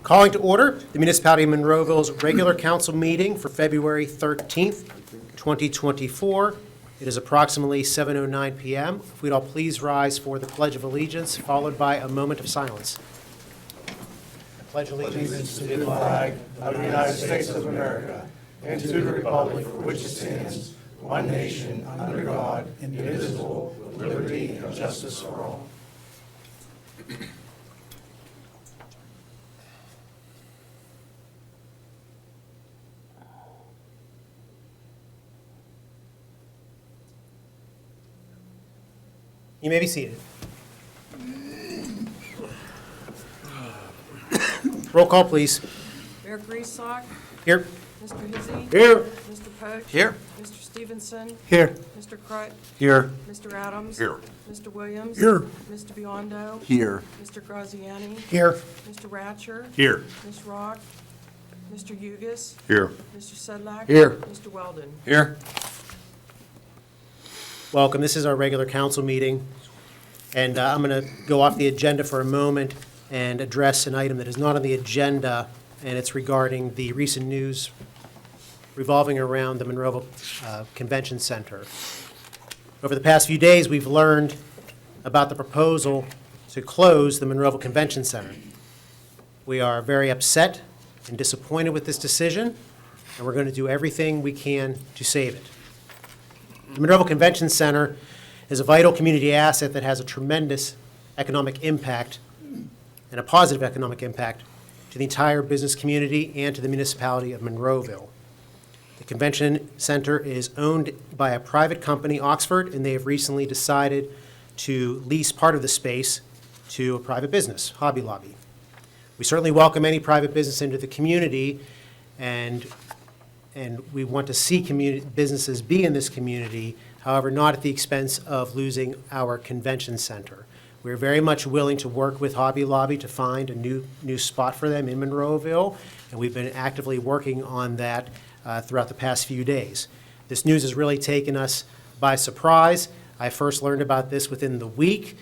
Calling to order the Municipality of Monroeville's regular council meeting for February 13th, 2024. It is approximately 7:09 p.m. If we'd all please rise for the Pledge of Allegiance, followed by a moment of silence. I pledge allegiance to the flag of the United States of America and to the republic for which it stands, one nation, under God, indivisible, with liberty and justice for all. You may be seated. Roll call, please. Mayor Grieslock, Here. Mr. Hizzy. Here. Mr. Poach. Here. Mr. Stevenson. Here. Mr. Crutch. Here. Mr. Adams. Here. Mr. Williams. Here. Mr. Biondo. Here. Mr. Graziani. Here. Mr. Ratcher. Here. Ms. Rock. Mr. Hugus. Here. Mr. Sedlak. Here. Mr. Weldon. Here. Welcome. This is our regular council meeting, and I'm going to go off the agenda for a moment and address an item that is not on the agenda, and it's regarding the recent news revolving around the Monroeville Convention Center. Over the past few days, we've learned about the proposal to close the Monroeville Convention Center. We are very upset and disappointed with this decision, and we're going to do everything we can to save it. The Monroeville Convention Center is a vital community asset that has a tremendous economic impact and a positive economic impact to the entire business community and to the municipality of Monroeville. The convention center is owned by a private company, Oxford, and they have recently decided to lease part of the space to a private business, Hobby Lobby. We certainly welcome any private business into the community, and we want to see businesses be in this community, however, not at the expense of losing our convention center. We're very much willing to work with Hobby Lobby to find a new spot for them in Monroeville, and we've been actively working on that throughout the past few days. This news has really taken us by surprise. I first learned about this within the week,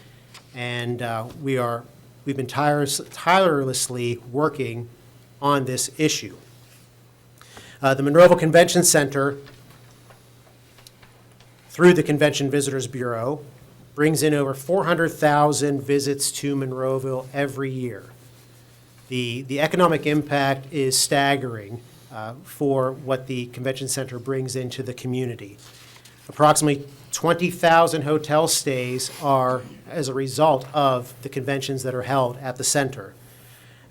and we've been tirelessly working on this issue. The Monroeville Convention Center, through the Convention Visitors Bureau, brings in over 400,000 visits to Monroeville every year. The economic impact is staggering for what the Convention Center brings into the community. Approximately 20,000 hotel stays are as a result of the conventions that are held at the center.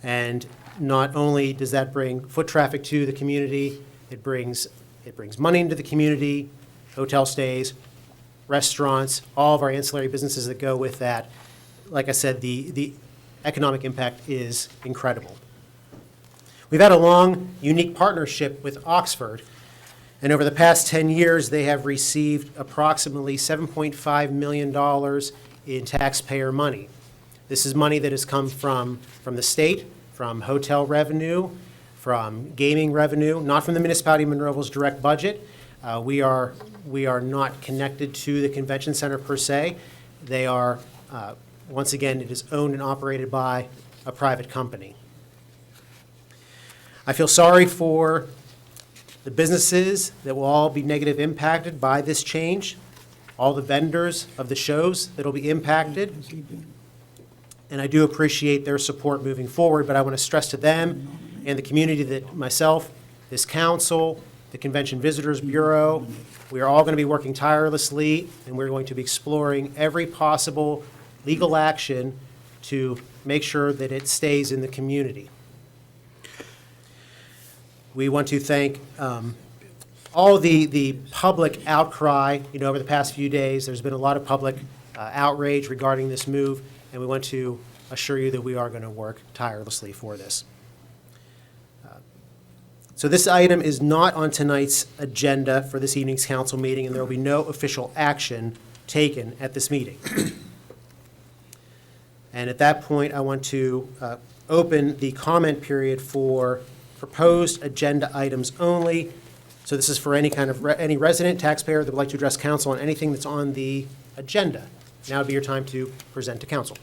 And not only does that bring foot traffic to the community, it brings money into the community, hotel stays, restaurants, all of our ancillary businesses that go with that. Like I said, the economic impact is incredible. We've had a long, unique partnership with Oxford, and over the past 10 years, they have received approximately $7.5 million in taxpayer money. This is money that has come from the state, from hotel revenue, from gaming revenue, not from the Municipality of Monroeville's direct budget. We are not connected to the convention center per se. They are, once again, it is owned and operated by a private company. I feel sorry for the businesses that will all be negatively impacted by this change, all the vendors of the shows that will be impacted. And I do appreciate their support moving forward, but I want to stress to them and the community that myself, this council, the Convention Visitors Bureau, we are all going to be working tirelessly, and we're going to be exploring every possible legal action to make sure that it stays in the community. We want to thank all the public outcry. Over the past few days, there's been a lot of public outrage regarding this move, and we want to assure you that we are going to work tirelessly for this. So this item is not on tonight's agenda for this evening's council meeting, and there will be no official action taken at this meeting. And at that point, I want to open the comment period for proposed agenda items only. So this is for any kind of any resident taxpayer that would like to address council on anything that's on the agenda. Now would be your time to present to council.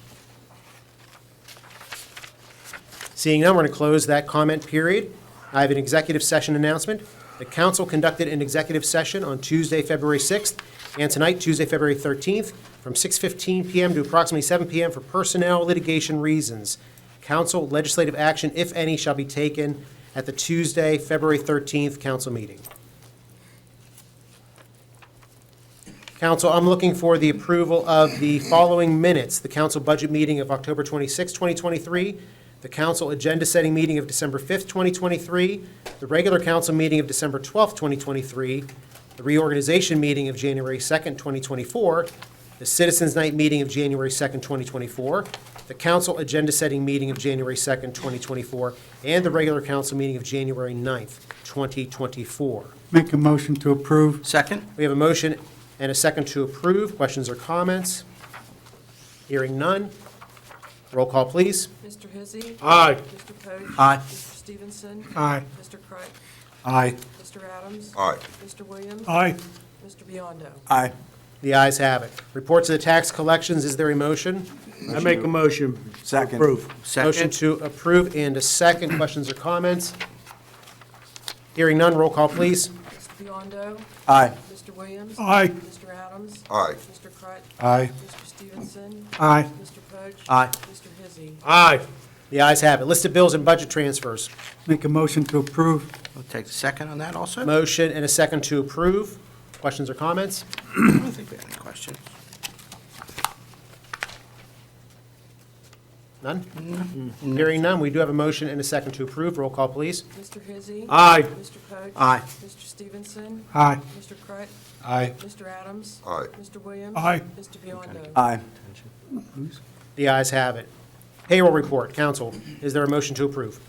Seeing none, we're going to close that comment period. I have an executive session announcement. The council conducted an executive session on Tuesday, February 6th, and tonight, Tuesday, February 13th, from 6:15 PM to approximately 7 PM for personnel litigation reasons. Council legislative action, if any, shall be taken at the Tuesday, February 13th council meeting. Council, I'm looking for the approval of the following minutes: the council budget meeting of October 26, 2023, the council agenda-setting meeting of December 5th, 2023, the regular council meeting of December 12th, 2023, the reorganization meeting of January 2nd, 2024, the Citizens' Night meeting of January 2nd, 2024, the council agenda-setting meeting of January 2nd, 2024, and the regular council meeting of January 9th, 2024. Make a motion to approve. Second? We have a motion and a second to approve. Questions or comments? Hearing none. Roll call, please. Mr. Hizzy. Aye. Mr. Poach. Aye. Mr. Stevenson. Aye. Mr. Crut. Aye. Mr. Adams. Aye. Mr. Williams. Aye. Mr. Biondo. Aye. The ayes have it. Reports of the tax collections. Is there a motion? I make a motion. Second. Approve. Motion Second? to approve and a second. Questions or comments? Hearing none. Roll call, please. Mr. Biondo. Aye. Mr. Williams. Aye. Mr. Adams. Aye. Mr. Crut. Aye. Mr. Stevenson. Aye. Mr. Poach. Aye. Mr. Hizzy. Aye. The ayes have it. List of bills and budget transfers. Make a motion to approve. We'll take the second on that also? Motion and a second to approve. Questions or comments? I don't think we have any questions. None? Hearing none. We do have a motion and a second to approve. Roll call, please. Mr. Hizzy. Aye. Mr. Poach. Aye. Mr. Stevenson. Aye. Mr. Crut. Aye. Mr. Adams. Aye. Mr. Williams. Aye. Mr. Biondo. Aye. The ayes have it. Payroll report. Council, is there a motion to approve?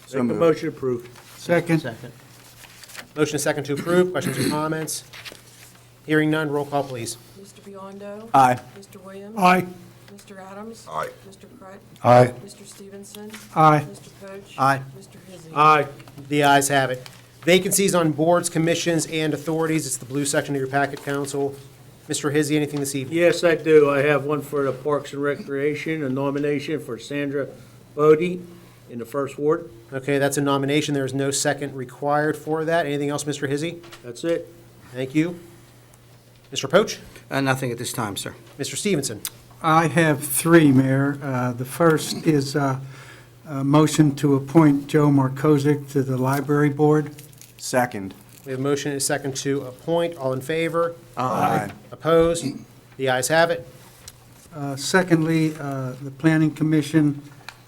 So Make a moved. motion approved. Second. Second? Motion and second to approve. Questions or comments? Hearing none. Roll call, please. Mr. Biondo. Aye. Mr. Williams. Aye. Mr. Adams. Aye. Mr. Crut. Aye. Mr. Stevenson. Aye. Mr. Poach. Aye. Mr. Hizzy. Aye. The ayes have it. Vacancies on boards, commissions, and authorities. It's the blue section of your packet, Council. Mr. Hizzy, anything this evening? Yes, I do. I have one for the Parks and Recreation, a nomination for Sandra Bodie in the First Ward. Okay, that's a nomination. There is no second required for that. Anything else, Mr. Hizzy? That's it. Thank you. Mr. Poach? Nothing at this time, sir. Mr. Stevenson? I have three, Mayor. The first is a motion to appoint Joe Markozic to the Library Board. Second? We have a motion and a second to appoint. All in favor? Aye. Opposed? The ayes have it. Secondly, the Planning Commission,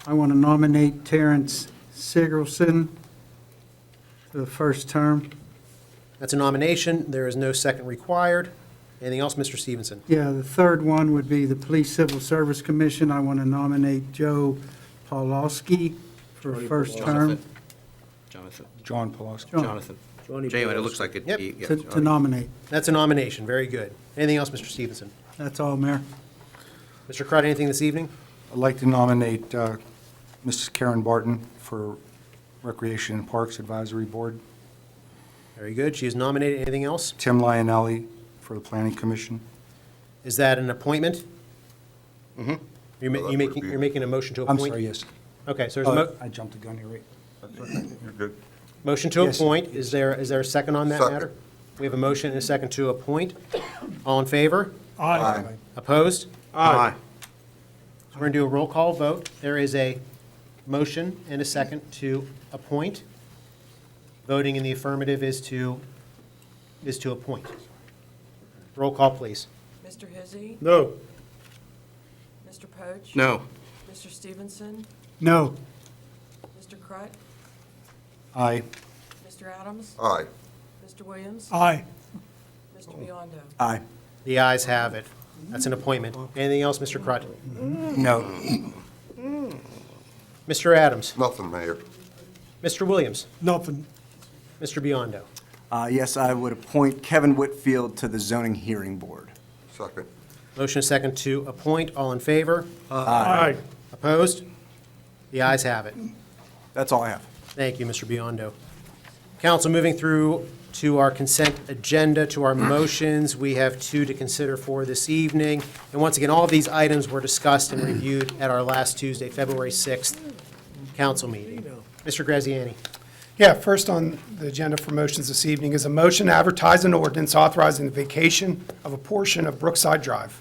I want to nominate Terrence Sigelson for the first term. That's a nomination. There is no second required. Anything else, Mr. Stevenson? Yeah, the third one would be the Police Civil Service Commission. I want to nominate Joe Pawlowski for a Tony first Pawlowski. term. Jonathan. John Pulaski. Jonathan. Johnny Jay, it Pawlowski. looks like it. Yep. yeah, To nominate. That's a nomination. Very good. Anything else, Mr. Stevenson? That's all, Mayor. Mr. Crowd, anything this evening? I'd like to nominate Mrs. Karen Barton for Recreation and Parks Advisory Board, Very good. She is nominated. Anything else? Tim Lionelli for the Planning Commission. Is that an appointment? Mm-hmm. You're making a motion to I'm appoint? sorry, yes. Okay, so there's a mo- I jumped the gun here, right? You're good. motion to Yes. appoint. Is there a second on that Second. matter? We have a motion and a second to appoint. All in favor? Aye. Opposed? Aye. So we're going to do a roll call vote. There is a motion and a second to appoint. Voting in the affirmative is to appoint. Roll call, please. Mr. Hizzy. No. Mr. Poach. No. Mr. Stevenson. No. Mr. Crut. Aye. Mr. Adams. Aye. Mr. Williams. Aye. Mr. Biondo. Aye. The ayes have it. That's an appointment. Anything else, Mr. Crut? No. Mr. Adams? Nothing, Mayor. Mr. Williams? Nothing. Mr. Biondo? Yes, I would appoint Kevin Whitfield to the Zoning Hearing Board. Second. Motion is second to appoint. All in favor? Aye. Opposed? The ayes have it. That's all I have. Thank you, Mr. Biondo. Council, moving through to our consent agenda, to our motions. We have two to consider for this evening. And once again, all of these items were discussed and reviewed at our last Tuesday, February 6th council meeting. Mr. Graziani. Yeah, first on the agenda for motions this evening is a motion to advertise an ordinance authorizing the vacation of a portion of Brookside Drive,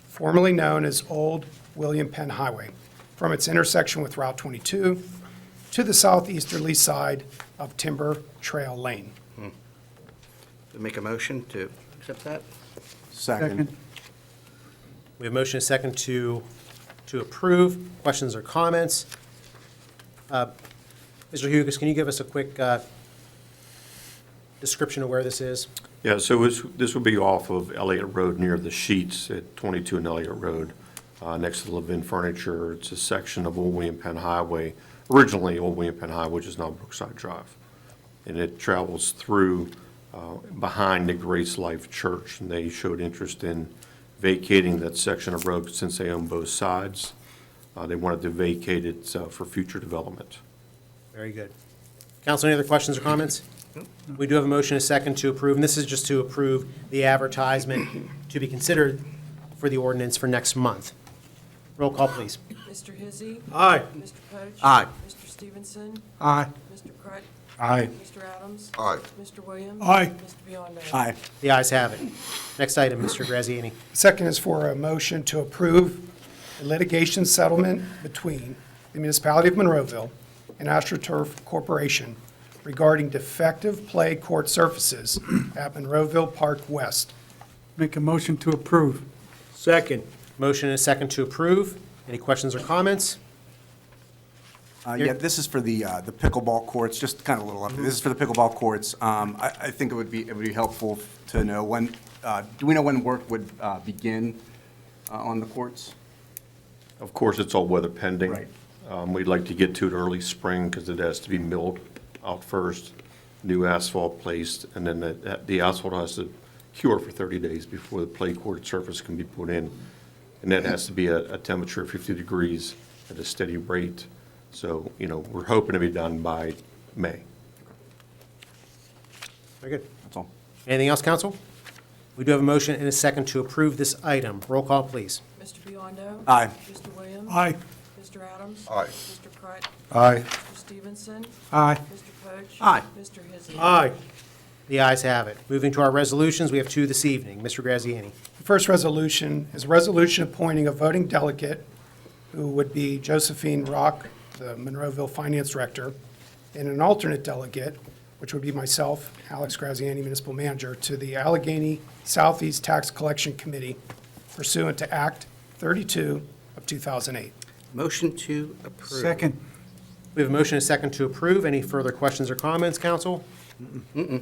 formerly known as Old William Penn Highway, from its intersection with Route 22 to the southeasterly side of Timber Trail Lane. Make a motion to accept that? Second. We have motion and second to approve. Questions or comments? Mr. Hugus, can you give us a quick description of where this is? Yeah, so this would be off of Elliott Road near the Sheets at 22 and Elliott Road, next to the Levin Furniture. It's a section of Old William Penn Highway, originally Old William Penn Highway, which is now Brookside Drive. And it travels through behind the Grace Life Church, and they showed interest in vacating that section of road since they own both sides. They wanted to vacate it for future development. Very good. Council, any other questions or comments? We do have a motion and a second to approve, and this is just to approve the advertisement to be considered for the ordinance for next month. Roll call, please. Mr. Hizzy. Aye. Mr. Poach. Aye. Mr. Stevenson. Aye. Mr. Crut. Aye. Mr. Adams. Aye. Mr. Williams. Aye. Mr. Biondo. Aye. The ayes have it. Next item, Mr. Graziani. Second is for a motion to approve a litigation settlement between the Municipality of Monroeville and AstroTurf Corporation regarding defective play court surfaces at Monroeville Park West. Make a motion to approve. Second. Motion and a second to approve. Any questions or comments? Yeah, this is for the pickleball courts, just kind of a little update. This is for the pickleball courts. I think it would be helpful to know when, do we know when work would begin on the courts? Of course, it's all weather pending. Right. We'd like to get to it early spring because it has to be milled out first, new asphalt placed, and then the asphalt has to cure for 30 days before the play court surface can be put in. And that has to be a temperature of 50 degrees at a steady rate. So, we're hoping to be done by May. Very good. That's all. Anything else, council? We do have a motion and a second to approve this item. Roll call, please. Mr. Biondo. Aye. Mr. Williams. Aye. Mr. Adams. Aye. Mr. Crut. Aye. Mr. Stevenson. Aye. Mr. Poach. Aye. Mr. Hizzy. Aye. The ayes have it. Moving to our resolutions, we have two this evening. Mr. Graziani. The first resolution is a resolution appointing a voting delegate who would be Josephine Rock, the Monroeville Finance Director, and an alternate delegate, which would be myself, Alex Graziani, Municipal Manager, to the Allegheny Southeast Tax Collection Committee pursuant to Act 32 of 2008. Motion to approve. Second. We have a motion and a second to approve. Any further questions or comments, council?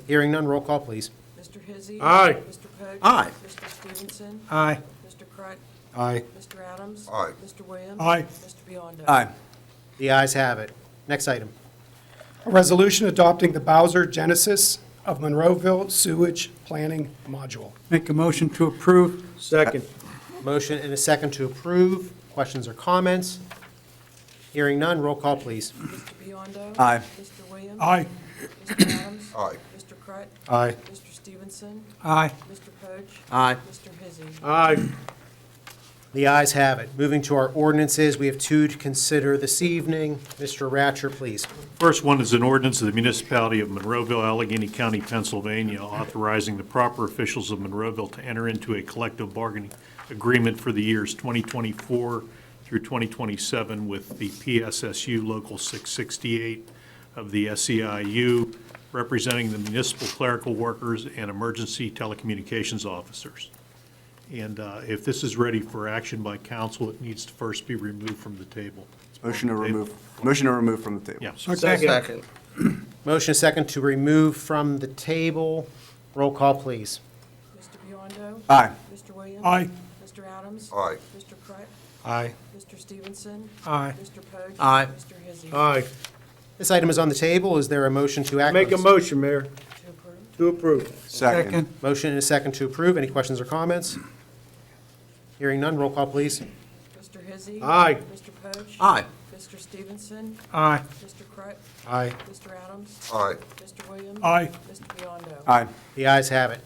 Hearing none, roll call, please. Mr. Hizzy. Aye. Mr. Poach. Aye. Mr. Stevenson. Aye. Mr. Crut. Aye. Mr. Adams. Aye. Mr. Williams. Aye. Mr. Biondo. Aye. The ayes have it. Next item. A resolution adopting the Bowser Genesis of Monroeville Sewage Planning Module. Make a motion to approve. Second. Motion and a second to approve. Questions or comments? Hearing none, roll call, please. Mr. Biondo. Aye. Mr. Williams. Aye. Mr. Adams. Aye. Mr. Crut. Aye. Mr. Stevenson. Aye. Mr. Poach. Aye. Mr. Hizzy. Aye. The ayes have it. Moving to our ordinances, we have two to consider this evening. Mr. Ratcher, please. First one is an ordinance of the Municipality of Monroeville, Allegheny County, Pennsylvania, authorizing the proper officials of Monroeville to enter into a collective bargaining agreement for the years 2024 through 2027 with the PSSU Local 668 of the SEIU, representing the municipal clerical workers and emergency telecommunications officers. And if this is ready for action by council, it needs to first be removed from the table. Motion to remove from the table. Yeah. Second. Motion second to remove from the table. Roll call, please. Mr. Biondo. Aye. Mr. Williams. Aye. Mr. Adams. Aye. Mr. Crut. Aye. Mr. Stevenson. Aye. Mr. Poach. Aye. Mr. Hizzy. Aye. This item is on the table. Is there a motion to act? Make a on this? motion, Mayor, To approve. to approve. Second. Motion and a second to approve. Any questions or comments? Hearing none, roll call, please. Mr. Hizzy. Aye. Mr. Poach. Aye. Mr. Stevenson. Aye. Mr. Crut. Aye. Mr. Adams. Aye. Mr. Williams. Aye. Mr. Biondo. Aye. The ayes have it.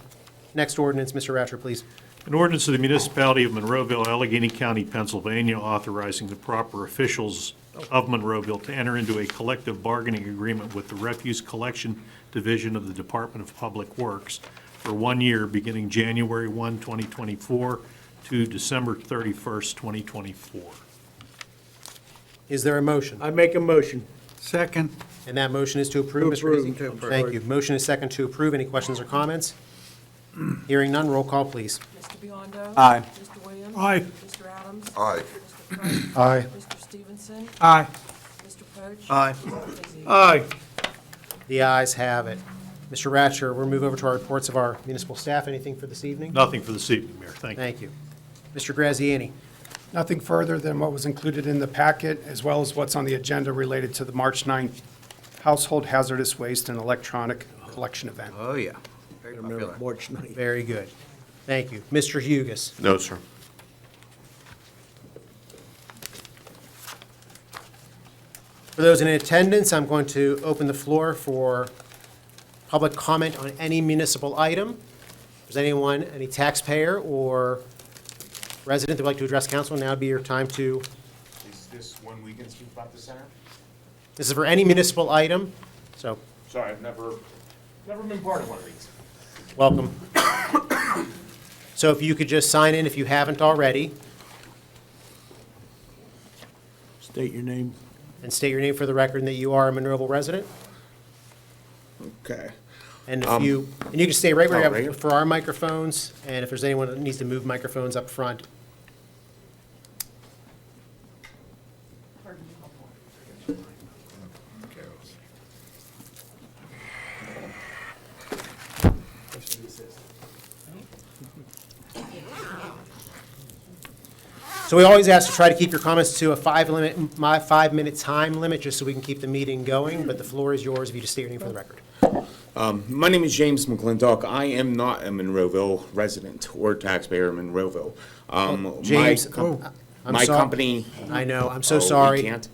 Next ordinance, Mr. Ratcher, please. An ordinance of the Municipality of Monroeville, Allegheny County, Pennsylvania, authorizing the proper officials of Monroeville to enter into a collective bargaining agreement with the Refuse Collection Division of the Department of Public Works for 1 year, beginning January 1, 2024 to December 31st, 2024. Is there a motion? I make a motion. Second. And that motion is to approve, Mr. Hizzi? To approve. Thank you. Motion is second to approve. Any questions or comments? Hearing none, roll call, please. Mr. Biondo? Aye. Mr. Williams? Aye. Mr. Adams? Aye. Mr. Price? Aye. Mr. Stevenson? Aye. Mr. Poach? Aye. Mr. Hizzi? Aye. The ayes have it. Mr. Ratcher, we'll move over to our reports of our municipal staff. Anything for this evening? Nothing for this evening, Mayor. Thank you. Thank you. Mr. Graziani? Nothing further than what was included in the packet, as well as what's on the agenda related to the March 9th Household Hazardous Waste and Electronic Collection Event. Oh, yeah. Very Remember popular. March 9th. Very good. Thank you. Mr. Hugus? No, sir. For those in attendance, I'm going to open the floor for public comment on any municipal item. If there's anyone, any taxpayer or resident that would like to address council, now would be your time to. Is this when we can speak about the center? This is for any municipal item, so Sorry, I've never been part of one of these. welcome. So if you could just sign in if you haven't already, State your name. and state your name for the record and that you are a Monroeville resident. Okay. And if you, and you can stay right where you Oh, right have here? for our microphones, and if there's anyone that needs to move microphones up front. So we always ask to try to keep your comments to a 5-minute time limit, just so we can keep the meeting going, but the floor is yours if you just state your name for the record. My name is James McClintock. I am not a Monroeville resident or taxpayer in Monroeville. James, I'm My sorry. company. I know, I'm so Oh, sorry. we can't?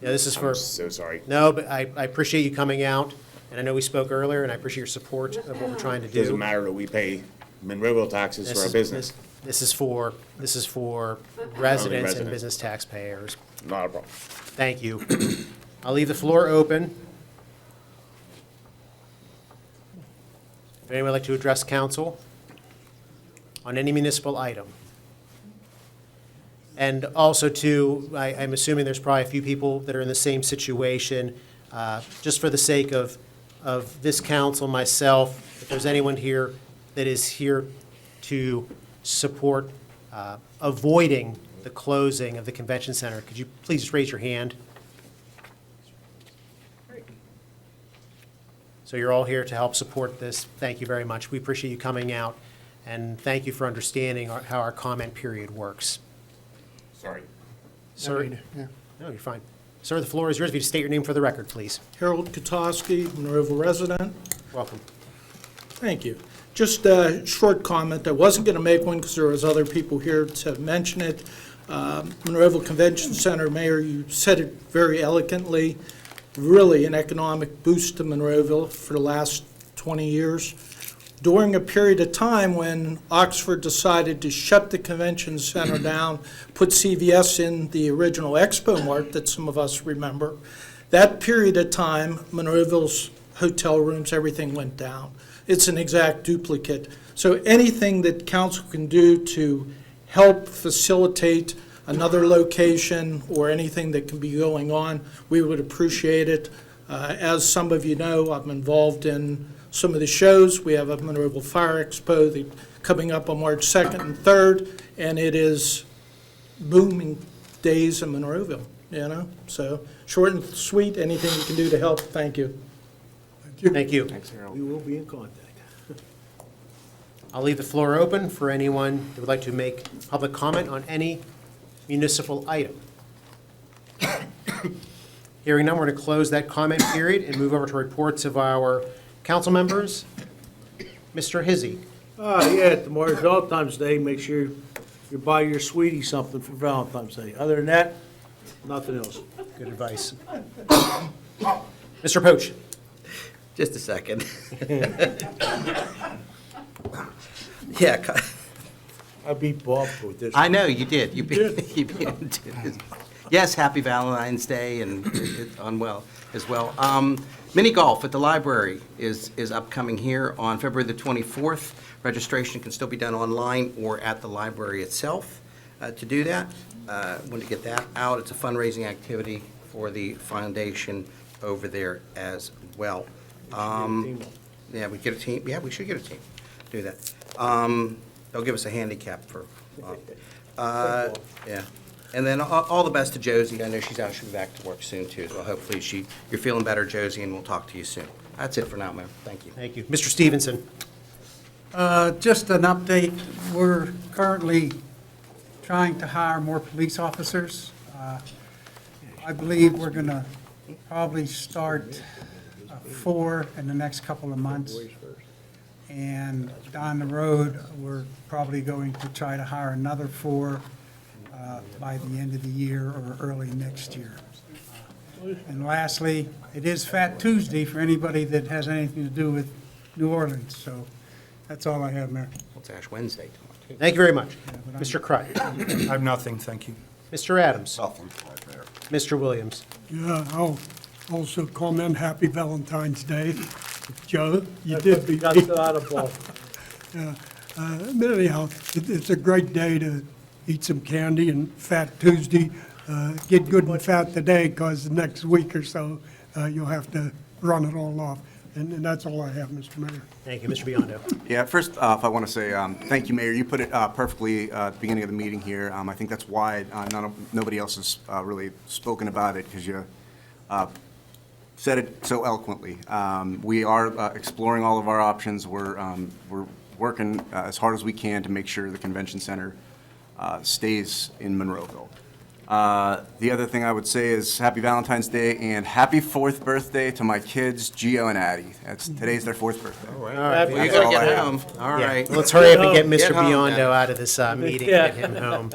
Yeah, this is for, I'm so sorry. no, but I appreciate you coming out, and I know we spoke earlier, and I appreciate your support of what we're trying to do. Doesn't matter that we pay Monroeville taxes This for our is- business. This is for residents and residents. business taxpayers. Not a problem. Thank you. I'll leave the floor open. If anyone would like to address council on any municipal item. And also too, I'm assuming there's probably a few people that are in the same situation. Just for the sake of this council, myself, if there's anyone here that is here to support avoiding the closing of the convention center, could you please just raise your hand? So you're all here to help support this. Thank you very much. We appreciate you coming out, and thank you for understanding how our comment period works. Sorry. Sir, Yeah. no, you're fine. Sir, the floor is yours. If you just state your name for the record, please. Harold Kotowski, Monroeville resident. Welcome. Thank you. Just a short comment. I wasn't going to make one because there was other people here to mention it. Monroeville Convention Center, Mayor, you said it very eloquently. Really an economic boost to Monroeville for the last 20 years. During a period of time when Oxford decided to shut the convention center down, put CVS in the original Expo Mart that some of us remember, that period of time, Monroeville's hotel rooms, everything went down. It's an exact duplicate. So anything that council can do to help facilitate another location or anything that can be going on, we would appreciate it. As some of you know, I'm involved in some of the shows. We have a Monroeville Fire Expo coming up on March 2nd and 3rd, and it is booming days in Monroeville, you know? So short and sweet, anything you can do to help, thank you. Thank you. We will be in contact. I'll leave the floor open for anyone that would like to make public comment on any municipal item. Hearing none, we're going to close that comment period and move over to reports of our council members. Mr. Hizzi. Yeah, tomorrow's Valentine's Day. Make sure you buy your sweetie something for Valentine's Day. Other than that, nothing else. Good advice. Mr. Poach. Just a second. Yeah, I beat Bob with this. I know, you did. You beat him to this. Yes, happy Valentine's Day and on well as well. Mini golf at the library is upcoming here on February the 24th. Registration can still be done online or at the library itself. To do that, want to get that out. It's a fundraising activity for the foundation over there as well. Yeah, we get a team. Yeah, we should get a team. Do that. They'll give us a handicap for. Yeah. And then all the best to Josie. I know she'll be back to work soon too. So hopefully you're feeling better, Josie, and we'll talk to you soon. That's it for now, Mayor. Thank you. Thank you. Mr. Stevenson? Just an update, we're currently trying to hire more police officers. I believe we're going to probably start 4 in the next couple of months. And down the road, we're probably going to try to hire another 4 by the end of the year or early next year. And lastly, it is Fat Tuesday for anybody that has anything to do with New Orleans. So that's all I have, Mayor. It's Ash Wednesday tomorrow, too. Thank you very much. Mr. Kreis? I have nothing, thank you. Mr. Adams? Mr. Williams? Yeah, I'll also comment, happy Valentine's Day. Joe, you did beat Got me. the out of ball. Yeah, but anyhow, it's a great day to eat some candy and Fat Tuesday. Get good and fat today, because the next week or so, you'll have to run it all off. And that's all I have, Mr. Mayor. Thank you. Mr. Biondo? Yeah, first off, I want to say thank you, Mayor. You put it perfectly at the beginning of the meeting here. I think that's why nobody else has really spoken about it, because you said it so eloquently. We are exploring all of our options. We're working as hard as we can to make sure the convention center stays in Monroeville. The other thing I would say is happy Valentine's Day and happy 4th birthday to my kids, Gio and Addie. Today's their 4th birthday. All right. Well, Well, you that's gotta all I get have. home. All Yeah, right. Let's hurry up and get Get Mr. home, Biondo Dennis. out of this meeting and get him home.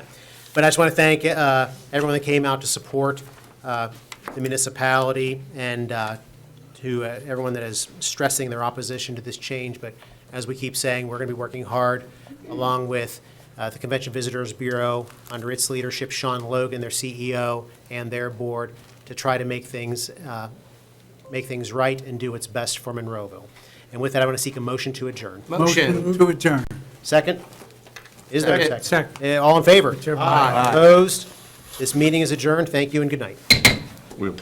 But I just want to thank everyone that came out to support the municipality and to everyone that is stressing their opposition to this change. But as we keep saying, we're going to be working hard along with the Convention Visitors Bureau, under its leadership, Sean Logan, their CEO, and their board, to try to make things right and do what's best for Monroeville. And with that, I want to seek a motion to adjourn. Motion. To adjourn. Second? Is there a second? Second. All in favor? Aye. Opposed? This meeting is adjourned. Thank you and good night. We'll